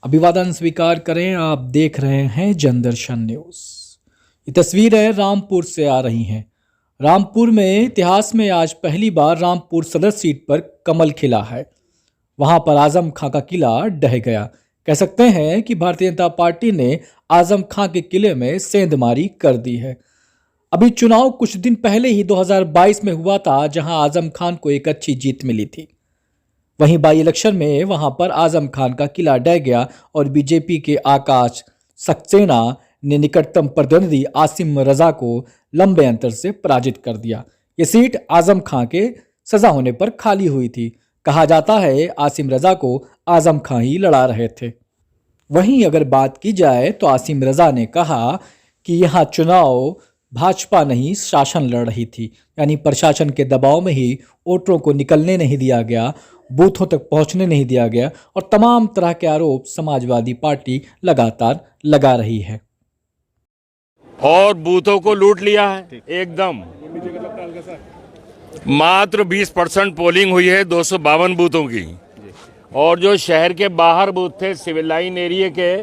अभिवादन स्वीकार करें। आप देख रहे हैं जनदर्शन न्यूज। ये तस्वीरें रामपुर से आ रही हैं। रामपुर में इतिहास में आज पहली बार रामपुर सदर सीट पर कमल खिला है। वहां पर आजम खां का किला ढह गया। कह सकते हैं कि भारतीय जनता पार्टी ने आजम खां के किले में सेंधमारी कर दी है। अभी चुनाव कुछ दिन पहले ही 2022 में हुआ था, जहां आजम खान को एक अच्छी जीत मिली थी। वहीं बाई इलेक्शन में वहां पर आजम खान का किला ढह गया और बीजेपी के आकाश सक्सेना ने निकटतम प्रतिद्वंदी आसिम रजा को लंबे अंतर से पराजित कर दिया। ये सीट आजम खान के सजा होने पर खाली हुई थी। कहा जाता है आसिम रजा को आजम खान ही लड़ा रहे थे। वहीं अगर बात की जाए तो आसिम रजा ने कहा कि यहाँ चुनाव भाजपा नहीं शासन लड़ रही थी, यानी प्रशासन के दबाव में ही वोटरों को निकलने नहीं दिया गया, बूथों तक पहुंचने नहीं दिया गया और तमाम तरह के आरोप समाजवादी पार्टी लगातार लगा रही है और बूथों को लूट लिया है। एकदम मात्र 20% पोलिंग हुई है 252 बूथों की, और जो शहर के बाहर बूथ थे सिविल लाइन एरिया के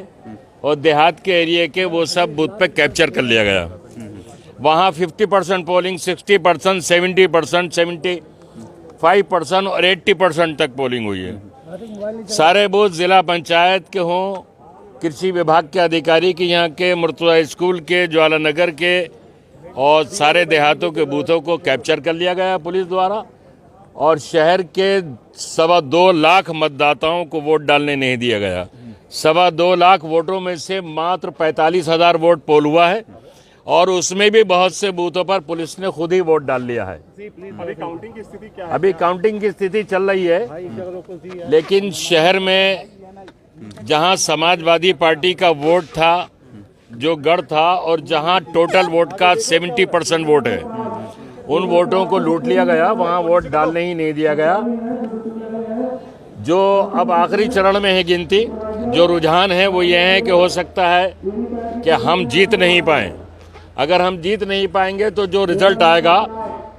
और देहात के एरिया के, वो सब बूथ पे कैप्चर कर लिया गया। वहाँ 50% पोलिंग, 60%, 70%, 75% और 80% तक पोलिंग हुई है। सारे बूथ जिला पंचायत के हों, कृषि विभाग के अधिकारी के, यहाँ के मुर्तुजा स्कूल के, ज्वाला नगर के और सारे देहातों के बूथों को कैप्चर कर लिया गया पुलिस द्वारा। और शहर के 2.25 लाख मतदाताओं को वोट डालने नहीं दिया गया। 2.25 लाख वोटों में से मात्र 45,000 वोट पोल हुआ है और उसमें भी बहुत से बूथों पर पुलिस ने खुद ही वोट डाल लिया है। अभी काउंटिंग की स्थिति क्या है? अभी काउंटिंग की स्थिति चल रही है, लेकिन शहर में जहां समाजवादी पार्टी का वोट था, जो गढ़ था, और जहां टोटल वोट का 70% वोट है, उन वोटों को लूट लिया गया। वहां वोट डालने ही नहीं दिया गया। जो अब आखिरी चरण में है गिनती, जो रुझान है वो ये है कि हो सकता है कि हम जीत नहीं पाए। अगर हम जीत नहीं पाएंगे तो जो रिजल्ट आएगा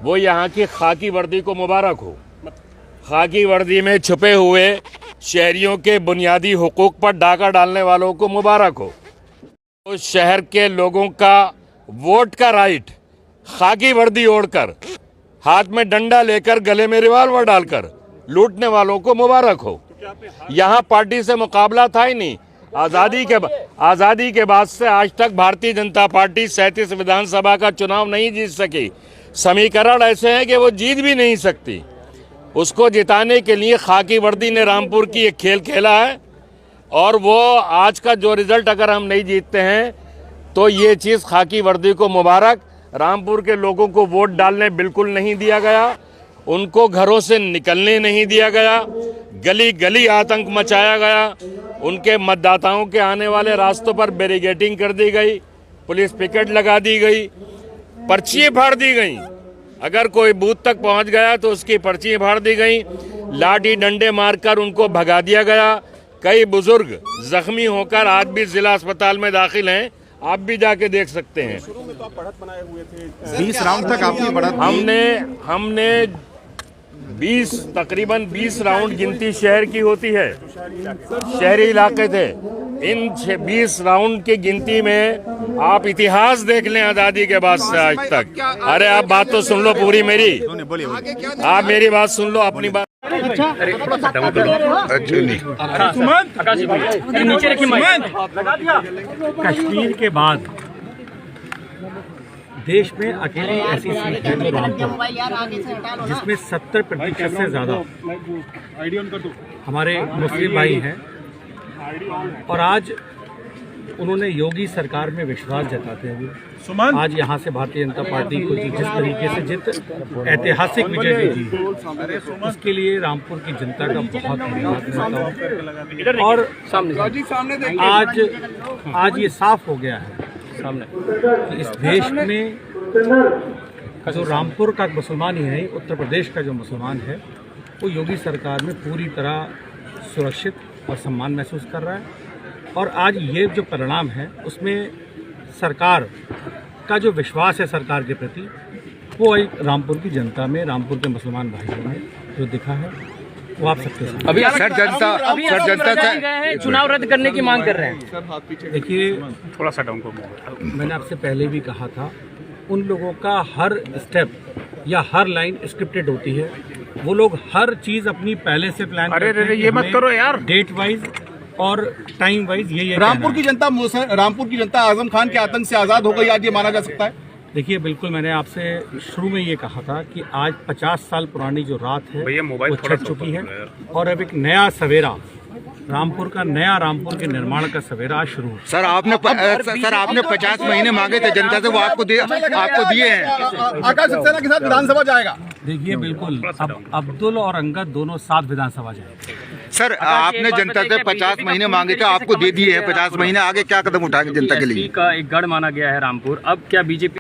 वो यहाँ की खाकी वर्दी को मुबारक हो। खाकी वर्दी में छुपे हुए शहरियों के बुनियादी हुकूक पर डाका डालने वालों को मुबारक हो। तो शहर के लोगों का वोट का राइट खाकी वर्दी ओढ़कर, हाथ में डंडा लेकर, गले में रिवॉल्वर डालकर लूटने वालों को मुबारक हो। यहाँ पार्टी से मुकाबला था ही नहीं। आज़ादी के बाद से आज तक भारतीय जनता पार्टी 37 विधानसभा का चुनाव नहीं जीत सकी। समीकरण ऐसे हैं कि वो जीत भी नहीं सकती। उसको जिताने के लिए खाकी वर्दी ने रामपुर की एक खेल खेला है, और वो आज का जो रिजल्ट अगर हम नहीं जीतते हैं तो ये चीज़ खाकी वर्दी को मुबारक। रामपुर के लोगों को वोट डालने बिल्कुल नहीं दिया गया, उनको घरों से निकलने नहीं दिया गया, गली गली आतंक मचाया गया, उनके मतदाताओं के आने वाले रास्तों पर बैरिकेडिंग कर दी गई, पुलिस पिकेट लगा दी गई, पर्चियाँ फाड़ दी गई। अगर कोई बूथ तक पहुंच गया तो उसकी पर्चियाँ फाड़ दी गई, लाठी डंडे मारकर उनको भगा दिया गया। कई बुजुर्ग जख्मी होकर आज भी जिला अस्पताल में दाखिल हैं, आप भी जाके देख सकते हैं। शुरू में तो आप बढ़त बनाए हुए थे, 20 राउंड तक आपकी बढ़त। हमने तकरीबन 20 राउंड गिनती शहर की होती है, शहरी इलाके थे। इन 20 राउंड की गिनती में आप इतिहास देख लें आज़ादी के बाद से आज तक। अरे आप बात तो सुन लो पूरी मेरी, आप मेरी बात सुन लो, अपनी बात। कश्मीर के बाद देश में अकेली ऐसी सीट है जिसमें 70% से ज्यादा हमारे मुस्लिम भाई हैं, और आज उन्होंने योगी सरकार में विश्वास जताते हुए आज यहाँ से भारतीय जनता पार्टी को जिस तरीके से ऐतिहासिक विजय दी, उसके लिए रामपुर की जनता का बहुत धन्यवाद करता हूँ। और आज ये साफ हो गया है सामने कि इस देश में जो रामपुर का मुसलमान ही नहीं, उत्तर प्रदेश का जो मुसलमान है, वो योगी सरकार में पूरी तरह सुरक्षित और सम्मान महसूस कर रहा है। और आज ये जो परिणाम है उसमें सरकार का जो विश्वास है सरकार के प्रति, वो एक रामपुर की जनता में, रामपुर के मुसलमान भाइयों में जो दिखा है, वो आप सबके साथ। अभी सर जनता अभी सर जनता गए हैं, चुनाव रद्द करने की मांग कर रहे हैं। देखिए, थोड़ा सा डाउन को मैंने आपसे पहले भी कहा था, उन लोगों का हर स्टेप या हर लाइन स्क्रिप्टेड होती है। वो लोग हर चीज अपनी पहले से प्लान करते हैं। ये मत करो यार। डेट वाइज और टाइम वाइज ये रामपुर की जनता आजम खान के आतंक से आजाद हो गई, आज ये माना जा सकता है। देखिए, बिल्कुल मैंने आपसे शुरू में ये कहा था कि आज 50 साल पुरानी जो रात है वो छट चुकी है और अब एक नया सवेरा, रामपुर का नया रामपुर के निर्माण का सवेरा आज शुरू हो। सर आपने 50 महीने मांगे थे जनता से, वो आपको दिए हैं। आकाश सक्सेना के साथ विधानसभा जाएगा। देखिए, बिल्कुल अब अब्दुल और अंगद दोनों साथ विधानसभा जाएंगे। सर आपने जनता से 50 महीने मांगे थे, आपको दे दिए हैं 50 महीने, आगे क्या कदम उठाएंगे जनता के लिए? का एक गढ़ माना गया है रामपुर, अब क्या बीजेपी